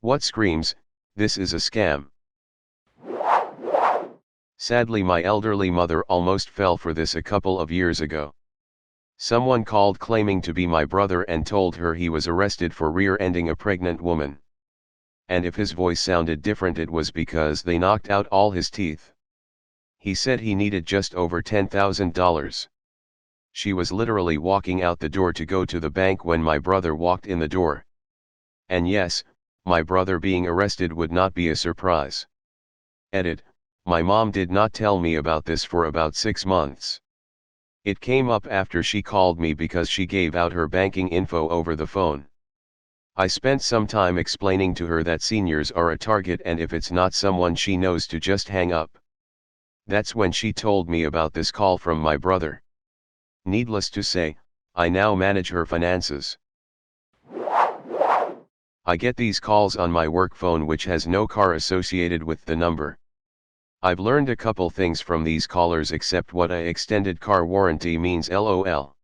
What screams, "This is a scam"? Sadly, my elderly mother almost fell for this a couple of years ago. Someone called claiming to be my brother and told her he was arrested for rear-ending a pregnant woman. And if his voice sounded different, it was because they knocked out all his teeth. He said he needed just over $10,000. She was literally walking out the door to go to the bank when my brother walked in the door. And yes, my brother being arrested would not be a surprise. Edit: my mom did not tell me about this for about 6 months. It came up after she called me because she gave out her banking info over the phone. I spent some time explaining to her that seniors are a target and if it's not someone she knows to just hang up. That's when she told me about this call from my brother. Needless to say, I now manage her finances. I get these calls on my work phone, which has no car associated with the number. I've learned a couple things from these callers, except what a extended car warranty means, lol.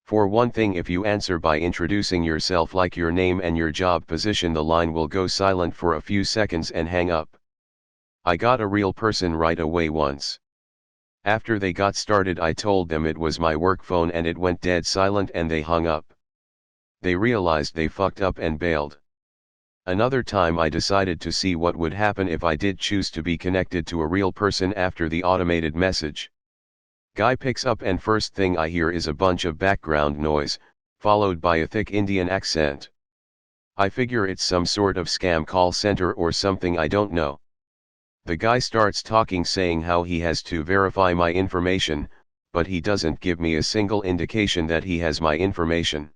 For one thing, if you answer by introducing yourself like your name and your job position, the line will go silent for a few seconds and hang up. I got a real person right away once. After they got started, I told them it was my work phone and it went dead silent and they hung up. They realized they fucked up and bailed. Another time I decided to see what would happen if I did choose to be connected to a real person after the automated message. Guy picks up and first thing I hear is a bunch of background noise, followed by a thick Indian accent. I figure it's some sort of scam call center or something, I don't know. The guy starts talking, saying how he has to verify my information, but he doesn't give me a single indication that he has my information.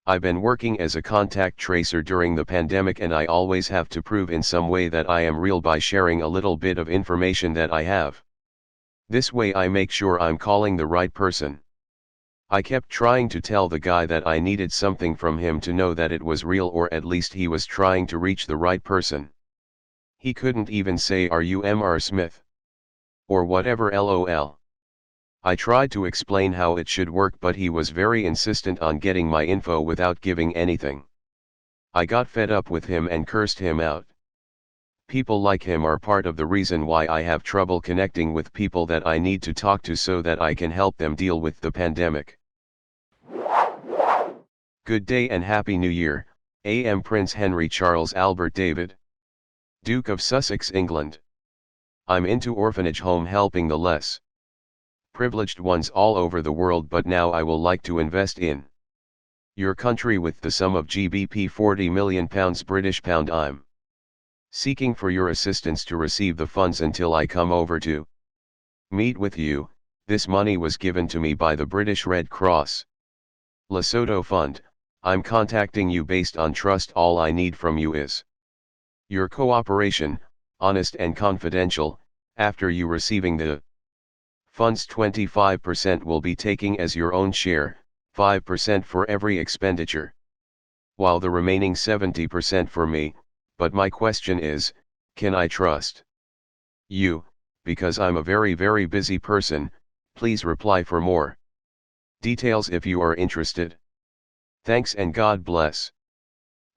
I've been working as a contact tracer during the pandemic and I always have to prove in some way that I am real by sharing a little bit of information that I have. This way I make sure I'm calling the right person. I kept trying to tell the guy that I needed something from him to know that it was real, or at least he was trying to reach the right person. He couldn't even say "Are you Mr. Smith?" or whatever, lol. I tried to explain how it should work, but he was very insistent on getting my info without giving anything. I got fed up with him and cursed him out. People like him are part of the reason why I have trouble connecting with people that I need to talk to so that I can help them deal with the pandemic. Good day and Happy New Year, AM Prince Henry Charles Albert David, Duke of Sussex, England. I'm into orphanage home helping the less privileged ones all over the world, but now I will like to invest in your country with the sum of GBP 40 million British pound. I'm seeking for your assistance to receive the funds until I come over to meet with you. This money was given to me by the British Red Cross Lesotho Fund. I'm contacting you based on trust. All I need from you is your cooperation, honest and confidential. After you receiving the funds, 25% will be taking as your own share, 5% for every expenditure, while the remaining 70% for me. But my question is, can I trust you? Because I'm a very busy person. Please reply for more details if you are interested. Thanks and God bless.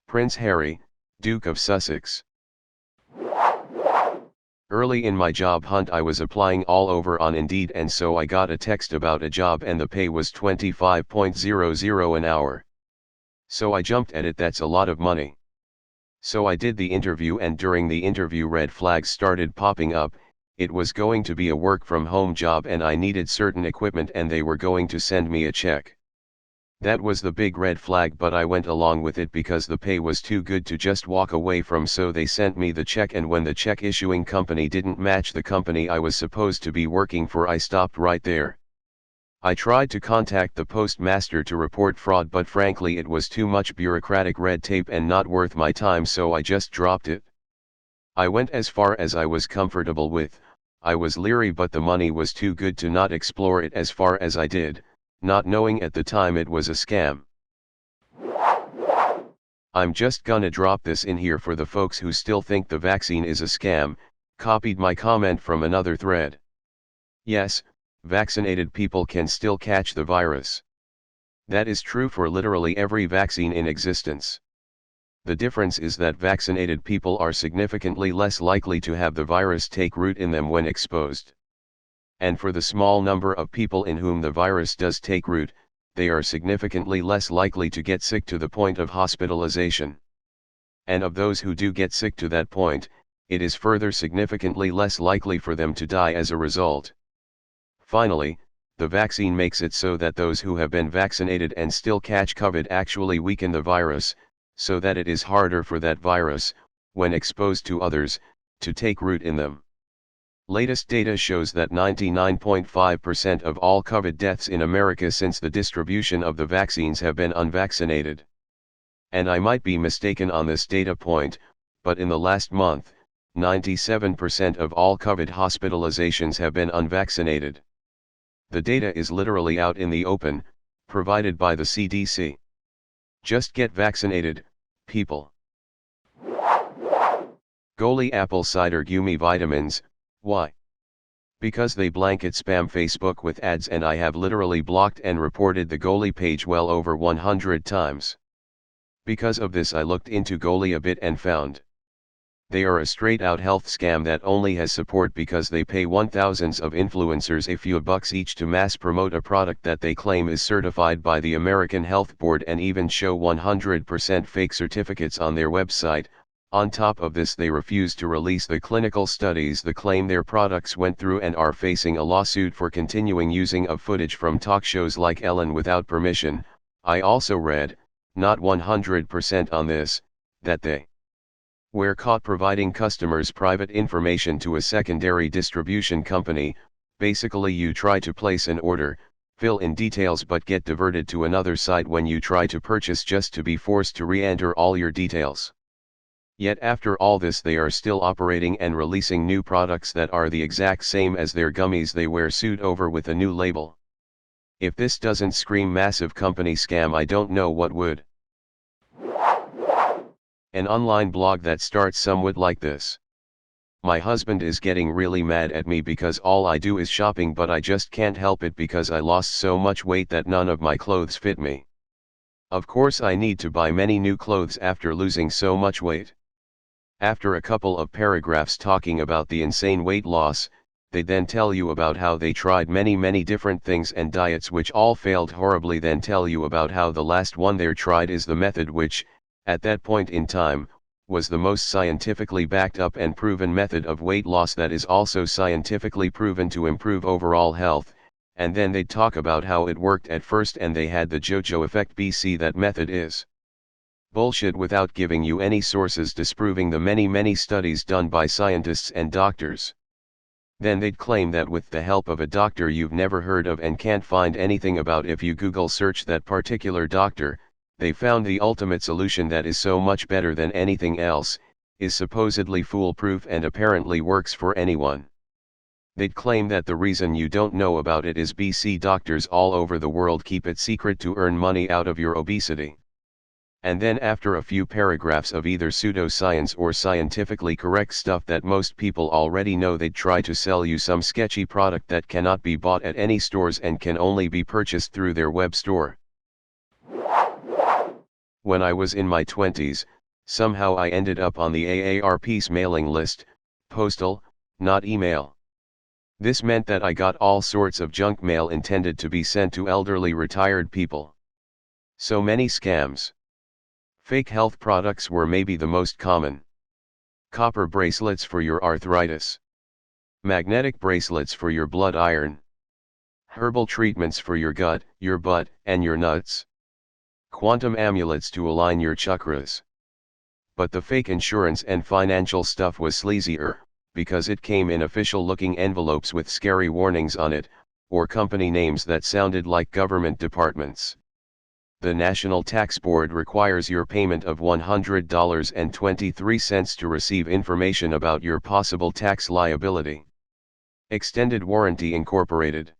Prince Harry, Duke of Sussex. Early in my job hunt I was applying all over on Indeed, and so I got a text about a job and the pay was 25.00 an hour. So I jumped at it. That's a lot of money. So I did the interview, and during the interview red flags started popping up. It was going to be a work from home job and I needed certain equipment and they were going to send me a check. That was the big red flag, but I went along with it because the pay was too good to just walk away from, so they sent me the check, and when the check issuing company didn't match the company I was supposed to be working for, I stopped right there. I tried to contact the postmaster to report fraud, but frankly it was too much bureaucratic red tape and not worth my time, so I just dropped it. I went as far as I was comfortable with. I was leery, but the money was too good to not explore it as far as I did, not knowing at the time it was a scam. I'm just gonna drop this in here for the folks who still think the vaccine is a scam. Copied my comment from another thread. Yes, vaccinated people can still catch the virus. That is true for literally every vaccine in existence. The difference is that vaccinated people are significantly less likely to have the virus take root in them when exposed. And for the small number of people in whom the virus does take root, they are significantly less likely to get sick to the point of hospitalization. And of those who do get sick to that point, it is further significantly less likely for them to die as a result. Finally, the vaccine makes it so that those who have been vaccinated and still catch COVID actually weaken the virus, so that it is harder for that virus, when exposed to others, to take root in them. Latest data shows that 99.5% of all COVID deaths in America since the distribution of the vaccines have been unvaccinated. And I might be mistaken on this data point, but in the last month, 97% of all COVID hospitalizations have been unvaccinated. The data is literally out in the open, provided by the CDC. Just get vaccinated, people. Goli apple cider gummy vitamins, why? Because they blanket spam Facebook with ads, and I have literally blocked and reported the Goli page well over 100 times. Because of this I looked into Goli a bit and found they are a straight-out health scam that only has support because they pay thousands of influencers a few bucks each to mass promote a product that they claim is certified by the American Health Board and even show 100% fake certificates on their website. On top of this, they refuse to release the clinical studies they claim their products went through and are facing a lawsuit for continuing using of footage from talk shows like Ellen without permission. I also read, not 100% on this, that they were caught providing customers' private information to a secondary distribution company. Basically, you try to place an order, fill in details but get diverted to another site when you try to purchase just to be forced to re-enter all your details. Yet after all this they are still operating and releasing new products that are the exact same as their gummies they wear suit over with a new label. If this doesn't scream massive company scam, I don't know what would. An online blog that starts somewhat like this. My husband is getting really mad at me because all I do is shopping, but I just can't help it because I lost so much weight that none of my clothes fit me. Of course I need to buy many new clothes after losing so much weight. After a couple of paragraphs talking about the insane weight loss, they then tell you about how they tried many different things and diets which all failed horribly, then tell you about how the last one they tried is the method which, at that point in time, was the most scientifically backed up and proven method of weight loss that is also scientifically proven to improve overall health, and then they'd talk about how it worked at first and they had the JoJo effect. BC, that method is bullshit without giving you any sources disproving the many studies done by scientists and doctors. Then they'd claim that with the help of a doctor you've never heard of and can't find anything about, if you Google search that particular doctor, they found the ultimate solution that is so much better than anything else, is supposedly foolproof and apparently works for anyone. They'd claim that the reason you don't know about it is BC doctors all over the world keep it secret to earn money out of your obesity. And then after a few paragraphs of either pseudoscience or scientifically correct stuff that most people already know, they'd try to sell you some sketchy product that cannot be bought at any stores and can only be purchased through their web store. When I was in my 20s, somehow I ended up on the AARP's mailing list, postal, not email. This meant that I got all sorts of junk mail intended to be sent to elderly retired people. So many scams. Fake health products were maybe the most common. Copper bracelets for your arthritis. Magnetic bracelets for your blood iron. Herbal treatments for your gut, your butt, and your nuts. Quantum amulets to align your chakras. But the fake insurance and financial stuff was sleazier, because it came in official-looking envelopes with scary warnings on it, or company names that sounded like government departments. The National Tax Board requires your payment of $100.23 to receive information about your possible tax liability. Extended Warranty Incorporated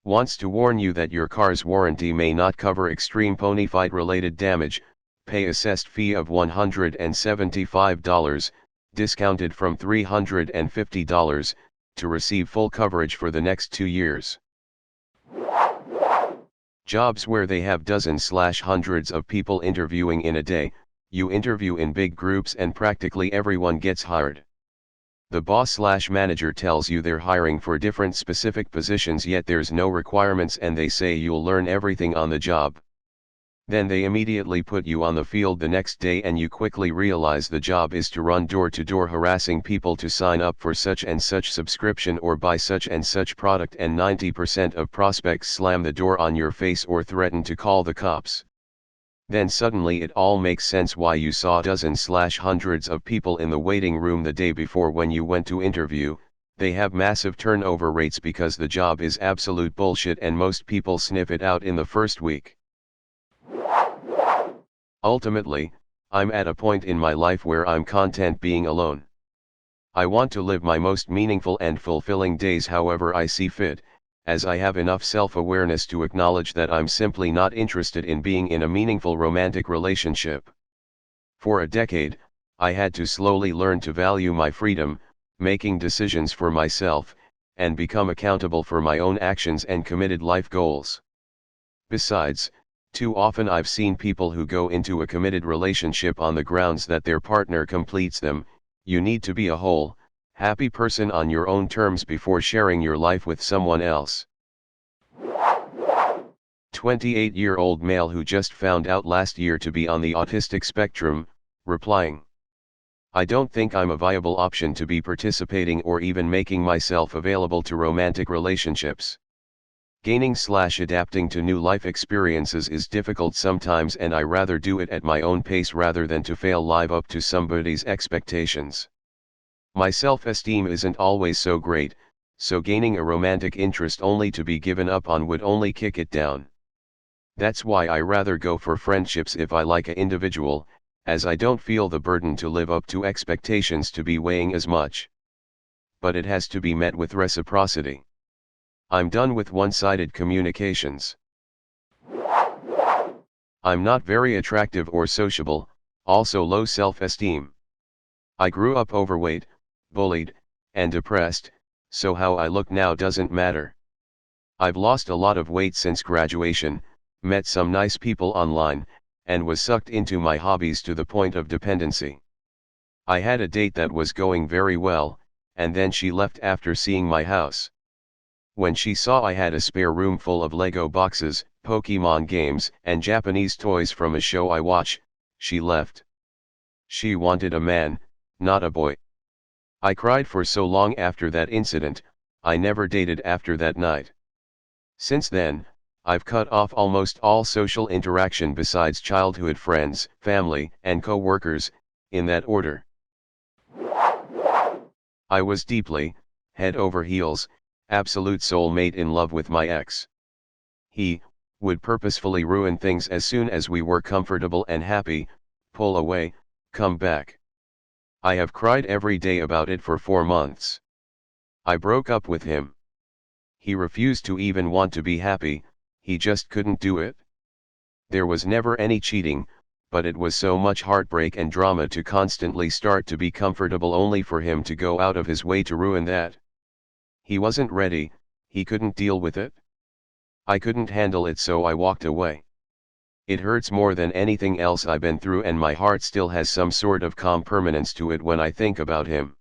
wants to warn you that your car's warranty may not cover extreme pony fight related damage. Pay assessed fee of $175, discounted from $350, to receive full coverage for the next 2 years. Jobs where they have dozens/hundreds of people interviewing in a day, You interview in big groups and practically everyone gets hired. The boss/manager tells you they're hiring for different specific positions, yet there's no requirements and they say you'll learn everything on the job. Then they immediately put you on the field the next day and you quickly realize the job is to run door to door harassing people to sign up for such and such subscription or buy such and such product, and 90% of prospects slam the door on your face or threaten to call the cops. Then suddenly it all makes sense why you saw dozens/hundreds of people in the waiting room the day before when you went to interview. They have massive turnover rates because the job is absolute bullshit and most people sniff it out in the first week. Ultimately, I'm at a point in my life where I'm content being alone. I want to live my most meaningful and fulfilling days however I see fit, as I have enough self-awareness to acknowledge that I'm simply not interested in being in a meaningful romantic relationship. For a decade, I had to slowly learn to value my freedom, making decisions for myself, and become accountable for my own actions and committed life goals. Besides, too often I've seen people who go into a committed relationship on the grounds that their partner completes them. You need to be a whole, happy person on your own terms before sharing your life with someone else. 28-year-old male who just found out last year to be on the autistic spectrum, replying, "I don't think I'm a viable option to be participating or even making myself available to romantic relationships. Gaining/adapting to new life experiences is difficult sometimes and I rather do it at my own pace rather than to fail live up to somebody's expectations. My self-esteem isn't always so great, so gaining a romantic interest only to be given up on would only kick it down. That's why I rather go for friendships if I like an individual, as I don't feel the burden to live up to expectations to be weighing as much. But it has to be met with reciprocity. I'm done with one-sided communications. I'm not very attractive or sociable, also low self-esteem. I grew up overweight, bullied, and depressed, so how I look now doesn't matter. I've lost a lot of weight since graduation, met some nice people online, and was sucked into my hobbies to the point of dependency. I had a date that was going very well, and then she left after seeing my house. When she saw I had a spare room full of Lego boxes, Pokemon games, and Japanese toys from a show I watch, she left. She wanted a man, not a boy. I cried for so long after that incident. I never dated after that night. Since then, I've cut off almost all social interaction besides childhood friends, family, and co-workers, in that order. I was deeply, head over heels, absolute soulmate in love with my ex. He would purposefully ruin things as soon as we were comfortable and happy, pull away, come back. I have cried every day about it for 4 months. I broke up with him. He refused to even want to be happy, he just couldn't do it. There was never any cheating, but it was so much heartbreak and drama to constantly start to be comfortable only for him to go out of his way to ruin that. He wasn't ready, he couldn't deal with it. I couldn't handle it, so I walked away. It hurts more than anything else I've been through, and my heart still has some sort of calm permanence to it when I think about him.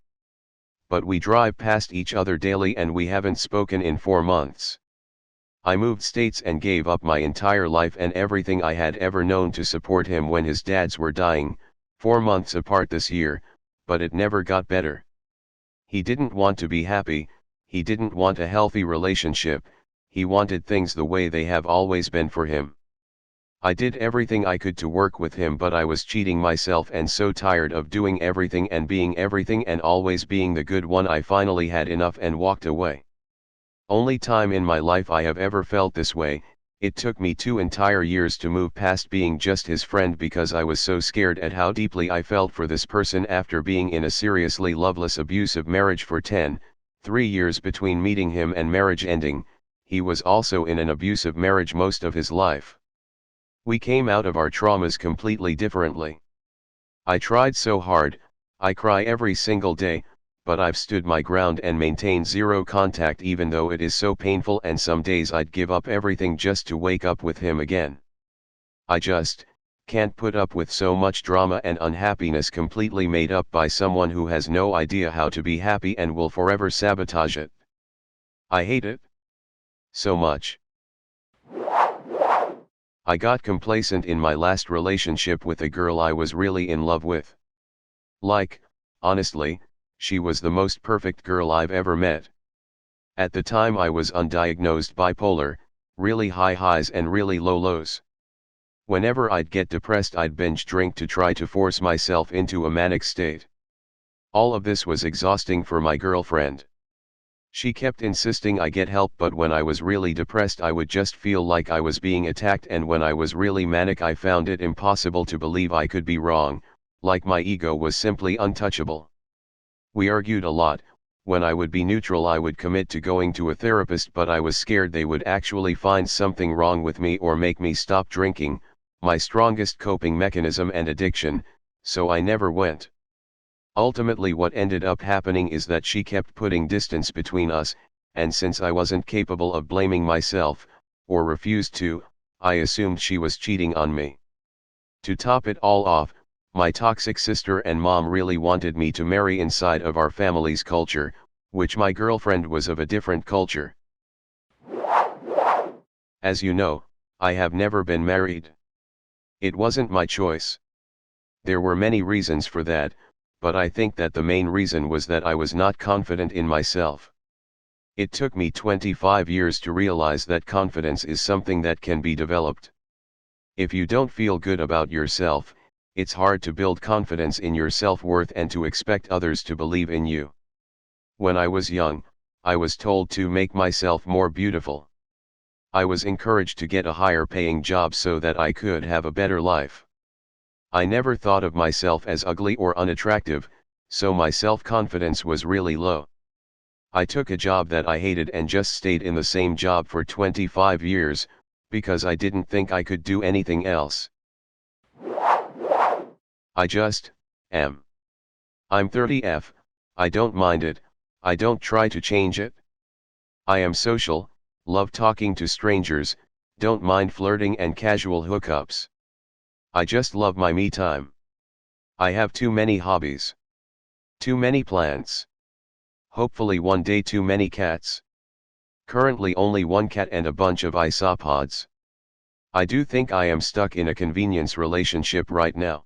But we drive past each other daily and we haven't spoken in 4 months. I moved states and gave up my entire life and everything I had ever known to support him when his dads were dying, 4 months apart this year, but it never got better. He didn't want to be happy, he didn't want a healthy relationship, he wanted things the way they have always been for him. I did everything I could to work with him, but I was cheating myself and so tired of doing everything and being everything and always being the good one, I finally had enough and walked away. Only time in my life I have ever felt this way. It took me 2 entire years to move past being just his friend because I was so scared at how deeply I felt for this person after being in a seriously loveless abusive marriage for 3 years between meeting him and marriage ending. He was also in an abusive marriage most of his life. We came out of our traumas completely differently. I tried so hard, I cry every single day, but I've stood my ground and maintained zero contact even though it is so painful, and some days I'd give up everything just to wake up with him again. I just can't put up with so much drama and unhappiness completely made up by someone who has no idea how to be happy and will forever sabotage it. I hate it so much. I got complacent in my last relationship with a girl I was really in love with. Like, honestly, she was the most perfect girl I've ever met. At the time I was undiagnosed bipolar, really high highs and really low lows. Whenever I'd get depressed I'd binge drink to try to force myself into a manic state. All of this was exhausting for my girlfriend. She kept insisting I get help, but when I was really depressed I would just feel like I was being attacked, and when I was really manic I found it impossible to believe I could be wrong, like my ego was simply untouchable. We argued a lot. When I would be neutral I would commit to going to a therapist, but I was scared they would actually find something wrong with me or make me stop drinking, my strongest coping mechanism and addiction, so I never went. Ultimately what ended up happening is that she kept putting distance between us, and since I wasn't capable of blaming myself, or refused to, I assumed she was cheating on me. To top it all off, my toxic sister and mom really wanted me to marry inside of our family's culture, which my girlfriend was of a different culture. As you know, I have never been married. It wasn't my choice. There were many reasons for that, but I think that the main reason was that I was not confident in myself. It took me 25 years to realize that confidence is something that can be developed. If you don't feel good about yourself, it's hard to build confidence in your self-worth and to expect others to believe in you. When I was young, I was told to make myself more beautiful. I was encouraged to get a higher paying job so that I could have a better life. I never thought of myself as ugly or unattractive, so my self-confidence was really low. I took a job that I hated and just stayed in the same job for 25 years, because I didn't think I could do anything else. I just am. I'm 30F, I don't mind it, I don't try to change it. I am social, love talking to strangers, don't mind flirting and casual hookups. I just love my me time. I have too many hobbies. Too many plants. Hopefully one day too many cats. Currently only one cat and a bunch of isopods. I do think I am stuck in a convenience relationship right now.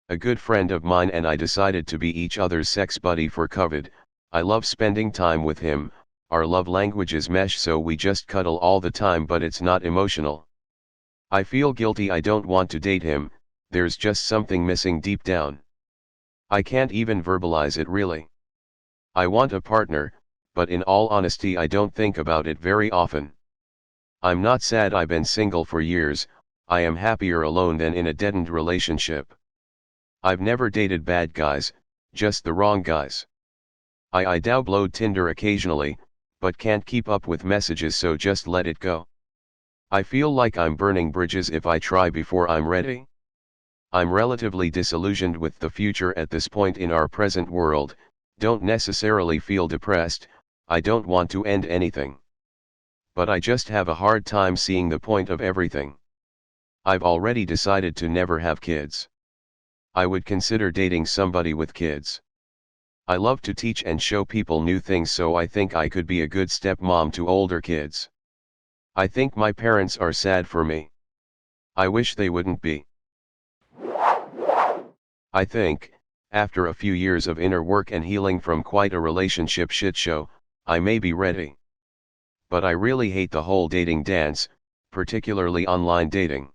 A good friend of mine and I decided to be each other's sex buddy for COVID. I love spending time with him, our love languages mesh so we just cuddle all the time, but it's not emotional. I feel guilty I don't want to date him, there's just something missing deep down. I can't even verbalize it really. I want a partner, but in all honesty I don't think about it very often. I'm not sad I've been single for years, I am happier alone than in a deadened relationship. I've never dated bad guys, just the wrong guys. I download Tinder occasionally, but can't keep up with messages, so just let it go. I feel like I'm burning bridges if I try before I'm ready. I'm relatively disillusioned with the future at this point in our present world, don't necessarily feel depressed, I don't want to end anything. But I just have a hard time seeing the point of everything. I've already decided to never have kids. I would consider dating somebody with kids. I love to teach and show people new things, so I think I could be a good stepmom to older kids. I think my parents are sad for me. I wish they wouldn't be. I think, after a few years of inner work and healing from quite a relationship shitshow, I may be ready. But I really hate the whole dating dance, particularly online dating.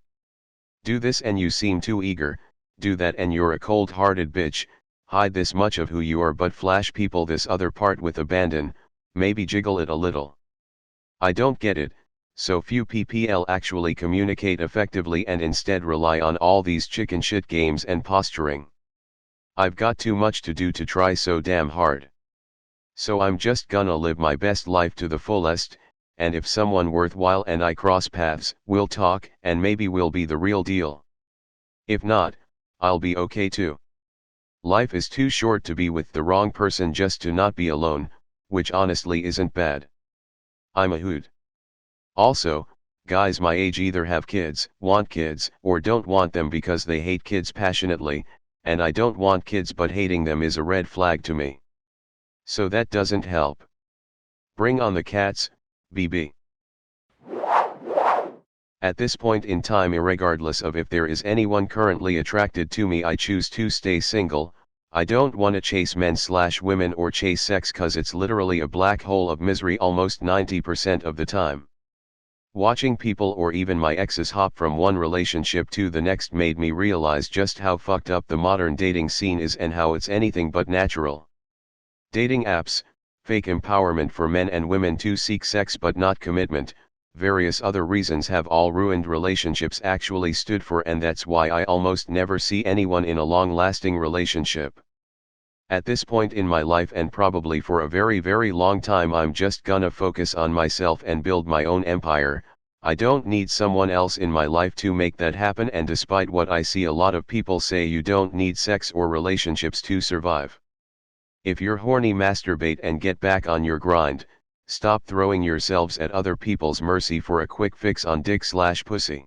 Do this and you seem too eager, do that and you're a cold-hearted bitch, hide this much of who you are but flash people this other part with abandon, maybe jiggle it a little. I don't get it, so few PPL actually communicate effectively and instead rely on all these chicken shit games and posturing. I've got too much to do to try so damn hard. So I'm just gonna live my best life to the fullest, and if someone worthwhile and I cross paths, we'll talk and maybe we'll be the real deal. If not, I'll be okay too. Life is too short to be with the wrong person just to not be alone, which honestly isn't bad. I'm a hoot. Also, Guys my age either have kids, want kids, or don't want them because they hate kids passionately, and I don't want kids but hating them is a red flag to me. So that doesn't help. Bring on the cats, BB. At this point in time, irregardless of if there is anyone currently attracted to me, I choose to stay single. I don't wanna chase men/women or chase sex cause it's literally a black hole of misery almost 90% of the time. Watching people or even my exes hop from one relationship to the next made me realize just how fucked up the modern dating scene is and how it's anything but natural. Dating apps, fake empowerment for men and women to seek sex but not commitment, various other reasons have all ruined relationships actually stood for, and that's why I almost never see anyone in a long-lasting relationship. At this point in my life and probably for a very very long time, I'm just gonna focus on myself and build my own empire. I don't need someone else in my life to make that happen, and despite what I see a lot of people say, you don't need sex or relationships to survive. If you're horny, masturbate and get back on your grind. Stop throwing yourselves at other people's mercy for a quick fix on dick/pussy.